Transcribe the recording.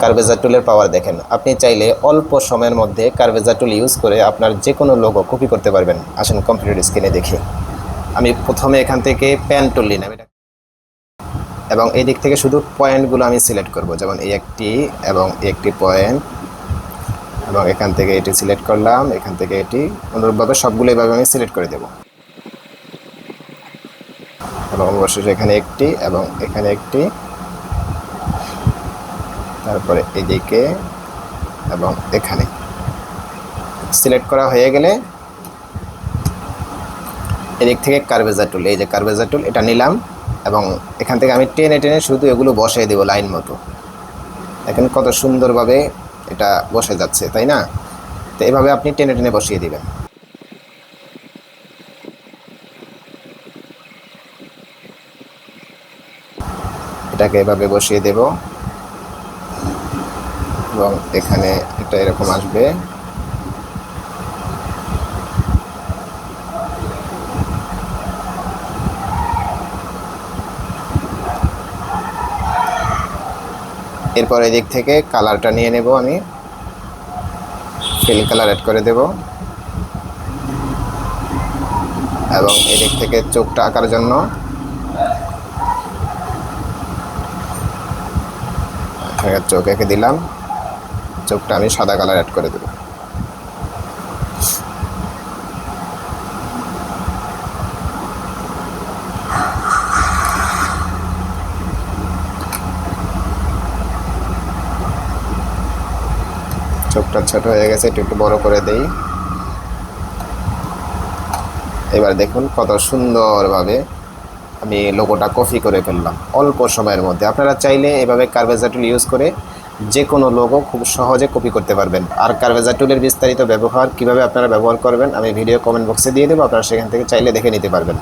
কার্ভেজার টুলের পাওয়ার দেখেন। আপনি চাইলে অল্প সময়ের মধ্যে কার্ভেজার টুল ইউজ করে আপনার যে কোনো লোগো কপি করতে পারবেন। আসেন কম্পিউটার স্ক্রিনে দেখি। আমি প্রথমে এখান থেকে পেন টুল নিলাম এবং এই দিক থেকে শুধু পয়েন্টগুলো আমি সিলেক্ট করব, যেমন এই একটি এবং একটি পয়েন্ট, এবং এখান থেকে এটি সিলেক্ট করলাম, এখান থেকে এটি, অনুরূপভাবে সবগুলো এইভাবে আমি সিলেক্ট করে দেব। এবং অবশ্যই এখানে একটি এবং এখানে একটি, তারপরে এদিকে এবং এখানে সিলেক্ট করা হয়ে গেলে এদিক থেকে কার্ভেজার টুল, এই যে কার্ভেজার টুল, এটা নিলাম এবং এখান থেকে আমি টেনে টেনে শুধু এগুলো বসিয়ে দেবো লাইন মতো। দেখেন কত সুন্দরভাবে এটা বসে যাচ্ছে, তাই না? তো এভাবে আপনি টেনে টেনে বসিয়ে দিবেন। এটাকে এভাবে বসিয়ে দেব এবং এখানে এটা এরকম আসবে। এরপর এদিক থেকে কালারটা নিয়ে নেব, আমি ফিল কালার অ্যাড করে দেব এবং এদিক থেকে চোখটা আঁকার জন্য চোখ এঁকে দিলাম, চোখটা আমি সাদা কালার অ্যাড করে দেব। চোখটা ছোট হয়ে গেছে, একটু বড় করে দেই। এবার দেখুন কত সুন্দরভাবে আমি লোগোটা কপি করে ফেললাম অল্প সময়ের মধ্যে। আপনারা চাইলে এভাবে কার্ভেজার টুল ইউজ করে যে কোনো লোগো খুব সহজে কপি করতে পারবেন। আর কার্ভেজার টুলের বিস্তারিত ব্যবহার, কিভাবে আপনারা ব্যবহার করবেন, আমি ভিডিও কমেন্ট বক্সে দিয়ে দেবো, আপনারা সেখান থেকে চাইলে দেখে নিতে পারবেন।